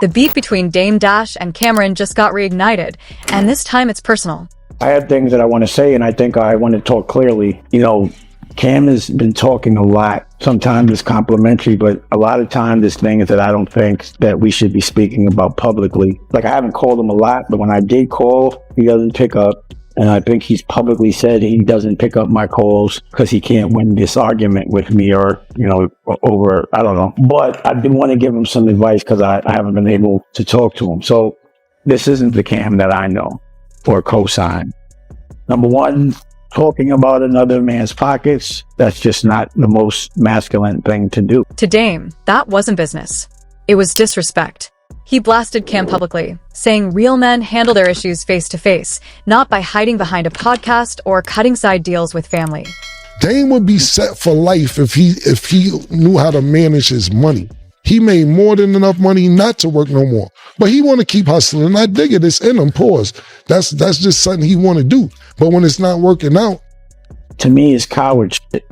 The beef between Dame Dash and Camron just got reignited, and this time it's personal. I have things that I want to say, and I think I want to talk clearly. You know, Cam has been talking a lot. Sometimes it's complimentary, but a lot of times there's things that I don't think that we should be speaking about publicly. Like, I haven't called him a lot, but when I did call, he doesn't pick up. And I think he's publicly said he doesn't pick up my calls because he can't win this argument with me or, you know, over, I don't know. But I did want to give him some advice because I haven't been able to talk to him. So this isn't the Cam that I know or co-sign. Number one, talking about another man's pockets, that's just not the most masculine thing to do. To Dame, that wasn't business. It was disrespect. He blasted Cam publicly, saying real men handle their issues face to face, not by hiding behind a podcast or cutting side deals with family. Dame would be set for life if he knew how to manage his money. He made more than enough money not to work no more, but he want to keep hustling. And I dig it. It's in him. Pause. That's just something he want to do. But when it's not working out, to me, it's coward shit.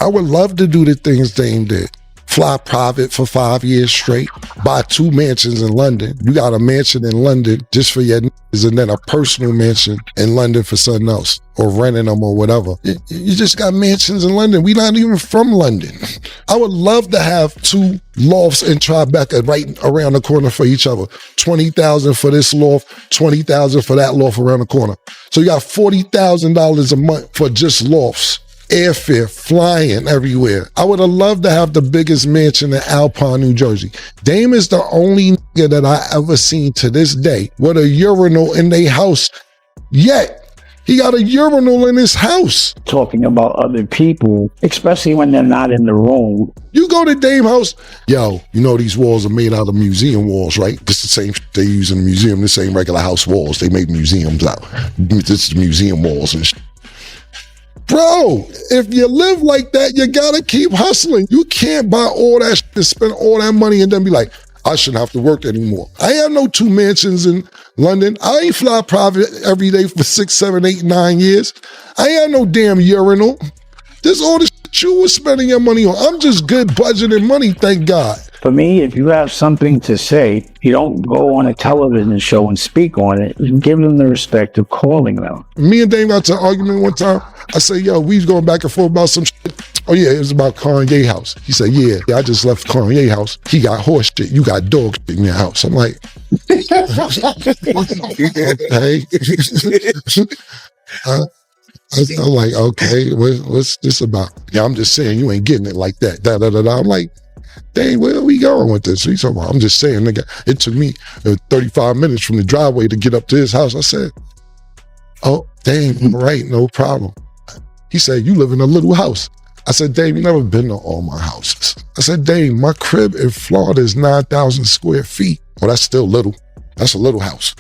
I would love to do the things Dame did. Fly private for 5 years straight, buy 2 mansions in London. You got a mansion in London just for your niggas and then a personal mansion in London for something else or renting them or whatever. You just got mansions in London. We not even from London. I would love to have 2 lofts in Tribeca right around the corner for each other. $20,000 for this loft, $20,000 for that loft around the corner. So you got $40,000 a month for just lofts. Airfare, flying everywhere. I would have loved to have the biggest mansion in Alpine, New Jersey. Dame is the only nigga that I ever seen to this day with a urinal in their house. Yet, he got a urinal in his house. Talking about other people, especially when they're not in the room. You go to Dame house, yo, you know these walls are made out of museum walls, right? It's the same shit they use in the museum, the same regular house walls. They make museums out. This is museum walls and shit. Bro, if you live like that, you gotta keep hustling. You can't buy all that shit and spend all that money and then be like, I shouldn't have to work anymore. I have no 2 mansions in London. I ain't fly private every day for 6, 7, 8, 9 years. I ain't have no damn urinal. This all the shit you was spending your money on. I'm just good budgeting money, thank God. For me, if you have something to say, you don't go on a television show and speak on it. You give them the respect of calling them. Me and Dame got to an argument one time. I said, yo, we was going back and forth about some shit. Oh yeah, it was about Kanye house. He said, yeah, I just left Kanye house. He got horse shit. You got dog shit in your house. I'm like, okay. I'm like, okay, what's this about? Yeah, I'm just saying you ain't getting it like that. Da, da, da, da. I'm like, dang, where are we going with this? He's talking about, I'm just saying, nigga, it took me 35 minutes from the driveway to get up to his house. I said, oh, dang, right, no problem. He said, you live in a little house. I said, Dave, you never been to all my houses. I said, Dave, my crib in Florida is 9,000 square feet. Well, that's still little. That's a little house.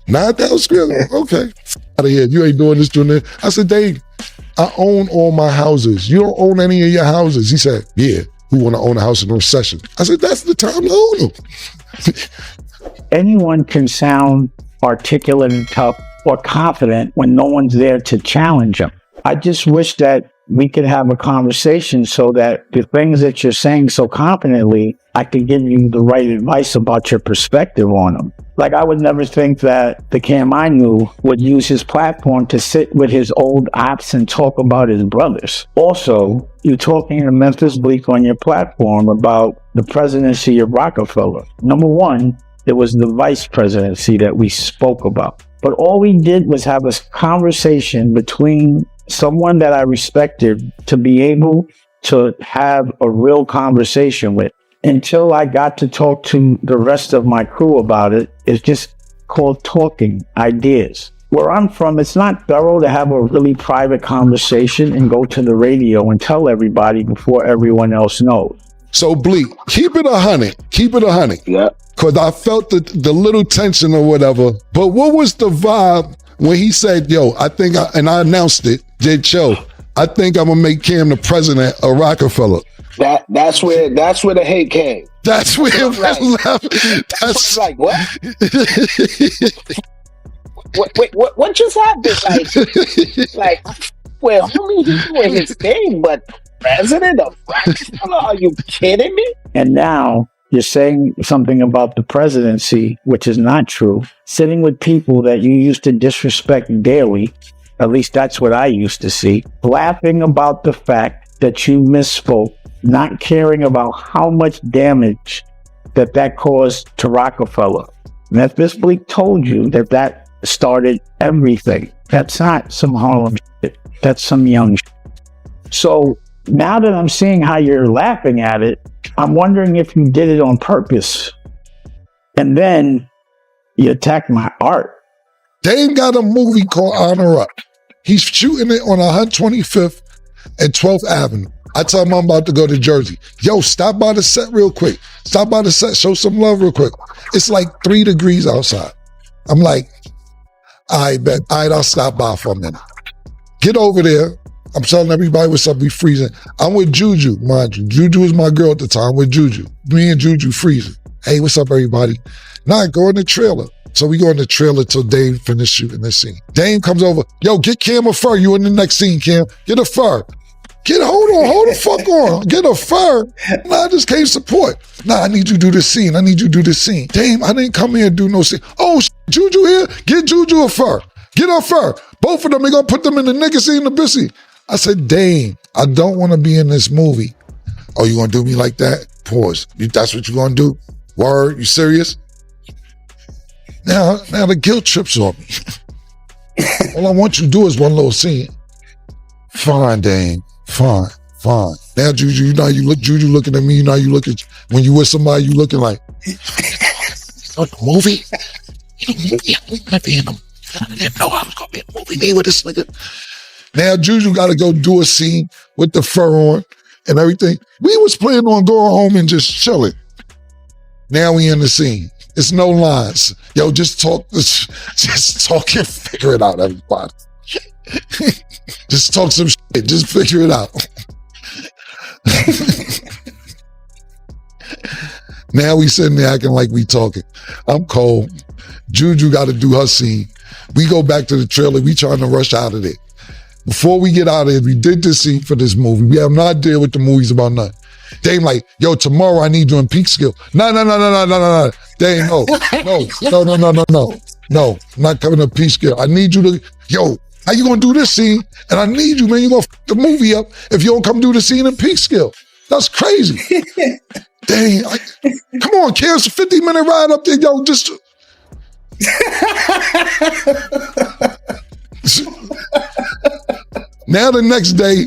9,000 square feet? Okay. Out of here. You ain't doing this, doing that. I said, Dave, I own all my houses. You don't own any of your houses. He said, yeah. Who want to own a house in a recession? I said, that's the time to own them. Anyone can sound articulate and tough or confident when no one's there to challenge them. I just wish that we could have a conversation so that the things that you're saying so confidently, I could give you the right advice about your perspective on them. Like, I would never think that the Cam I knew would use his platform to sit with his old ops and talk about his brothers. Also, you're talking to Memphis Bleak on your platform about the presidency of Rockefeller. Number one, it was the vice presidency that we spoke about. But all we did was have a conversation between someone that I respected to be able to have a real conversation with. Until I got to talk to the rest of my crew about it, it's just called talking ideas. Where I'm from, it's not thorough to have a really private conversation and go to the radio and tell everybody before everyone else knows. So Bleak, keep it 100. Keep it 100. Yeah. Because I felt the little tension or whatever. But what was the vibe when he said, yo, I announced it, did show, I think I'm going to make Cam the president of Rockefeller. That's where the hate came. That's where it went left. That's like, what? what just happened? Like, well, homie, he's doing his thing, but president of Rockefeller? Are you kidding me? And now You're saying something about the presidency, which is not true. Sitting with people that you used to disrespect daily, at least that's what I used to see, laughing about the fact that you misspoke, not caring about how much damage that caused to Rockefeller. Memphis Bleak told you that started everything. That's not some Harlem shit. That's some young shit. So now that I'm seeing how you're laughing at it, I'm wondering if you did it on purpose. And then you attack my art. Dame got a movie called Honor Up. He's shooting it on 125th and 12th Avenue. I tell him I'm about to go to Jersey. Yo, stop by the set real quick. Stop by the set, show some love real quick. It's like 3 degrees outside. I'm like, I bet. All right, I'll stop by for a minute. Get over there. I'm telling everybody what's up. We freezing. I'm with Juju, mind you. Juju was my girl at the time. I'm with Juju. Me and Juju freezing. Hey, what's up, everybody? Now go in the trailer. So we go in the trailer till Dame finished shooting this scene. Dame comes over. Yo, get Cam a fur. You in the next scene, Cam. Get a fur. Hold the fuck on. Get a fur. Nah, I just came support. Nah, I need you to do this scene. Dame, I didn't come here and do no scene. Oh, Juju here? Get Juju a fur. Get a fur. Both of them, they gonna put them in the nigga scene, the bitch scene. I said, Dame, I don't want to be in this movie. Oh, you gonna do me like that? Pause. That's what you gonna do? Word? You serious? Now the guilt trips on me. All I want you to do is one little scene. Fine, Dame. Fine. Now, Juju, you know how you look. Juju looking at me. You know how you look at when you with somebody. You looking like movie. I'm gonna be in them. I didn't know I was gonna be in a movie made with this nigga. Now Juju got to go do a scene with the fur on and everything. We was planning on going home and just chilling. Now we in the scene. It's no lines. Yo, just talk and figure it out, everybody. Just talk some shit. Just figure it out. Now we sitting there acting like we talking. I'm cold. Juju got to do her scene. We go back to the trailer. We trying to rush out of there. Before we get out of here, we did this scene for this movie. We have no idea what the movie's about nothing. Dame like, yo, tomorrow I need you in peak skill. No. Dame, no. I'm not coming to peak skill. I need you to, yo, how you gonna do this scene? And I need you, man. You gonna f the movie up if you don't come do the scene in peak skill. That's crazy. Dang, come on, Kim, it's a 50-minute ride up there, yo, just. Now the next day,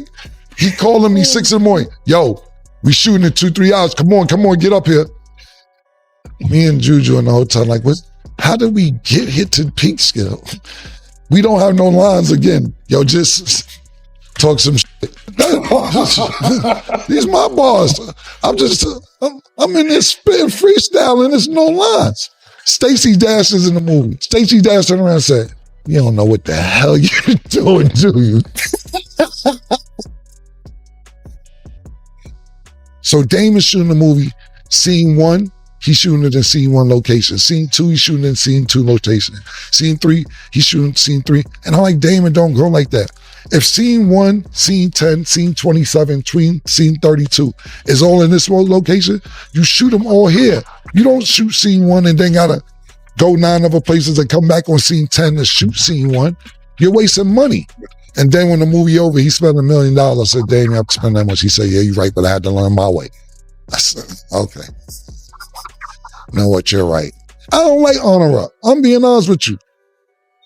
he calling me 6 in the morning. Yo, we shooting in 2-3 hours. Come on, get up here. Me and Juju in the hotel, like, how did we get hit to peak skill? We don't have no lines again. Yo, just talk some shit. These my bars. I'm in this spitting freestyle and there's no lines. Stacey Dash is in the movie. Stacey Dash turned around and said, you don't know what the hell you're doing, do you? So Dame is shooting the movie. Scene 1, he's shooting it in scene 1 location. Scene 2, he's shooting in scene 2 location. Scene 3, he's shooting scene 3. And I'm like, Damon, don't go like that. If scene 1, scene 10, scene 27, scene 32 is all in this one location, you shoot them all here. You don't shoot scene 1 and then gotta go 9 other places and come back on scene 10 to shoot scene 1. You're wasting money. And then when the movie over, he spent $1 million. I said, Dame, you have to spend that much. He said, yeah, you're right, but I had to learn my way. I said, okay. You know what? You're right. I don't like Honor Up. I'm being honest with you.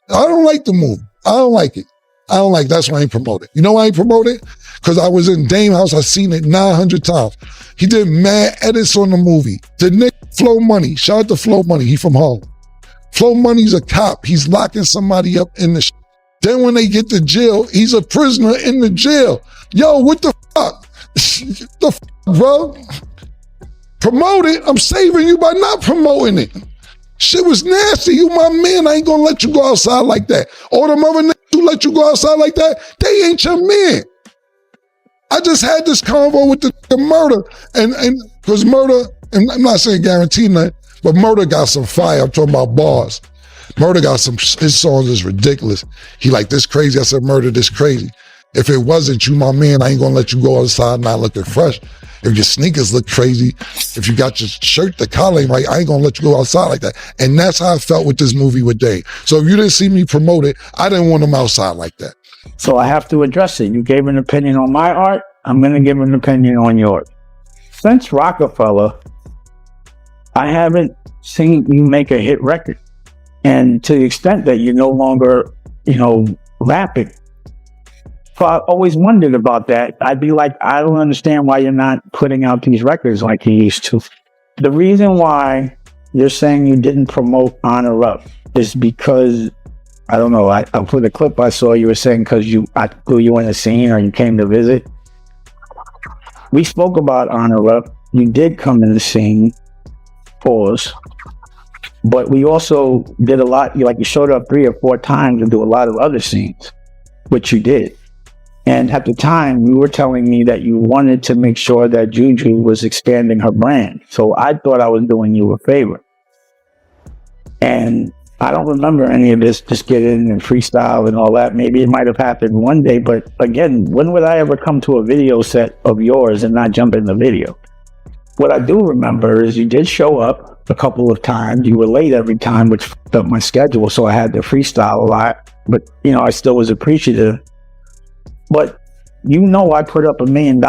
I don't like the movie. I don't like it. That's why I ain't promote it. You know why I ain't promote it? Because I was in Dame house. I seen it 900 times. He did mad edits on the movie. The nigga Flow Money. Shout out to Flow Money. He from Harlem. Flow Money's a cop. He's locking somebody up in the Then when they get to jail, he's a prisoner in the jail. Yo, what the fuck? The fuck, bro? Promote it. I'm saving you by not promoting it. Shit was nasty. You my man. I ain't gonna let you go outside like that. All them other niggas who let you go outside like that, they ain't your man. I just had this convo with the Murder. And because Murder, and I'm not saying guarantee nothing, but Murder got some fire. I'm talking about bars. Murder got his songs is ridiculous. He like, this crazy. I said, Murder, this crazy. If it wasn't you, my man, I ain't gonna let you go outside not looking fresh. If your sneakers look crazy, if you got your shirt, the collar ain't right, I ain't gonna let you go outside like that. And that's how I felt with this movie with Dave. So if you didn't see me promote it, I didn't want him outside like that. So I have to address it. You gave an opinion on my art. I'm going to give an opinion on yours. Since Rockefeller, I haven't seen you make a hit record. And to the extent that you're no longer, rapping. So I always wondered about that. I'd be like, I don't understand why you're not putting out these records like you used to. The reason why you're saying you didn't promote Honor Up is because, I don't know, I put a clip I saw, you were saying because I threw you in the scene or you came to visit. We spoke about Honor Up. You did come in the scene, pause. But we also did a lot, you showed up 3 or 4 times to do a lot of other scenes, which you did. And at the time, you were telling me that you wanted to make sure that Juju was expanding her brand. So I thought I was doing you a favor. And I don't remember any of this, just get in and freestyle and all that. Maybe it might have happened one day, but again, when would I ever come to a video set of yours and not jump in the video? What I do remember is you did show up a couple of times. You were late every time, which fucked up my schedule, so I had to freestyle a lot. But, I still was appreciative. But I put up $1 million.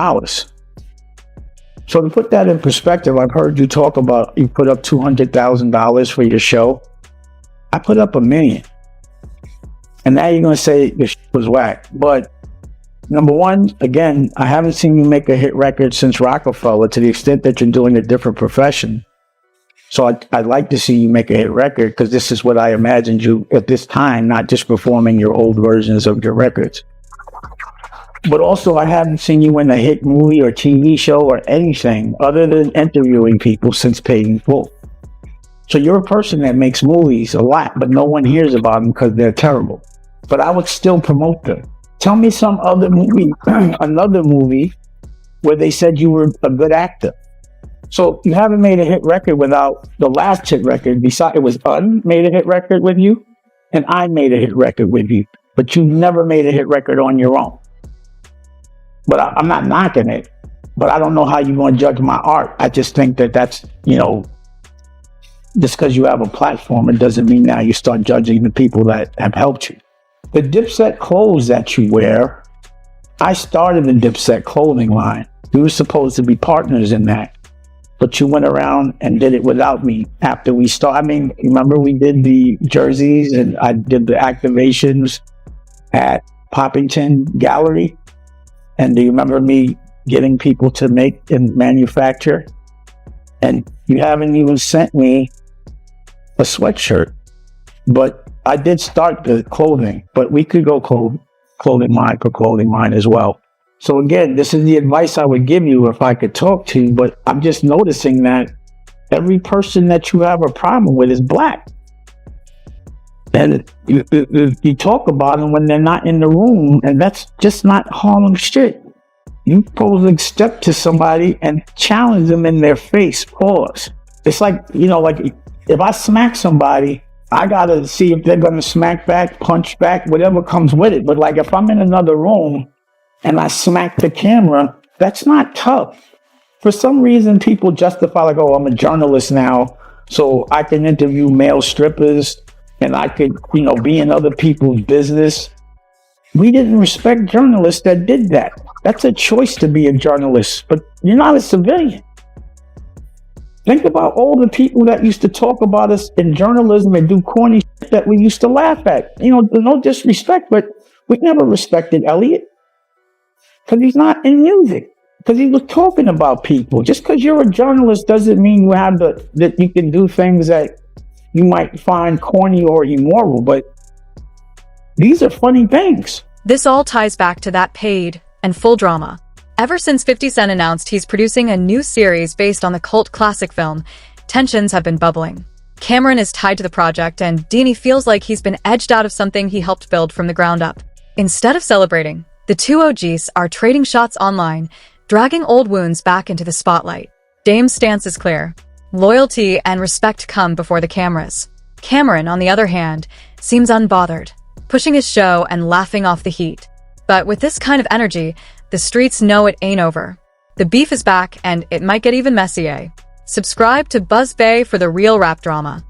So to put that in perspective, I've heard you talk about you put up $200,000 for your show. I put up $1 million. And now you're going to say the shit was whack. But number one, again, I haven't seen you make a hit record since Rockefeller to the extent that you're doing a different profession. So I'd like to see you make a hit record because this is what I imagined you at this time, not just performing your old versions of your records. But also, I haven't seen you in a hit movie or TV show or anything other than interviewing people since Paid in Full. So you're a person that makes movies a lot, but no one hears about them because they're terrible. But I would still promote them. Tell me some other movie, another movie where they said you were a good actor. So you haven't made a hit record without the last hit record. Besides, it was made a hit record with you, and I made a hit record with you. But you never made a hit record on your own. But I'm not knocking it. But I don't know how you're going to judge my art. I just think that's, just because you have a platform, it doesn't mean now you start judging the people that have helped you. The Dipset clothes that you wear, I started the Dipset clothing line. We were supposed to be partners in that. But you went around and did it without me after we started. Remember we did the jerseys and I did the activations at Poppington Gallery? And do you remember me getting people to make and manufacture? And you haven't even sent me a sweatshirt. But I did start the clothing, but we could go clothing line as well. So again, this is the advice I would give you if I could talk to you, but I'm just noticing that every person that you have a problem with is black. And you talk about them when they're not in the room, and that's just not Harlem shit. You supposed to step to somebody and challenge them in their face, pause. It's like, if I smack somebody, I gotta see if they're gonna smack back, punch back, whatever comes with it. But if I'm in another room and I smack the camera, that's not tough. For some reason, people justify I'm a journalist now, so I can interview male strippers and I could, be in other people's business. We didn't respect journalists that did that. That's a choice to be a journalist, but you're not a civilian. Think about all the people that used to talk about us in journalism and do corny shit that we used to laugh at. No disrespect, but we never respected Elliot because he's not in music, because he was talking about people. Just because you're a journalist doesn't mean you have that you can do things that you might find corny or immoral, but these are funny things. This all ties back to that Paid and Full drama. Ever since 50 Cent announced he's producing a new series based on the cult classic film, tensions have been bubbling. Camron is tied to the project, and Deanie feels like he's been edged out of something he helped build from the ground up. Instead of celebrating, the two OGs are trading shots online, dragging old wounds back into the spotlight. Dame's stance is clear. Loyalty and respect come before the cameras. Camron, on the other hand, seems unbothered, pushing his show and laughing off the heat. But with this kind of energy, the streets know it ain't over. The beef is back, and it might get even messy, eh? Subscribe to Buzz Bae for the real rap drama.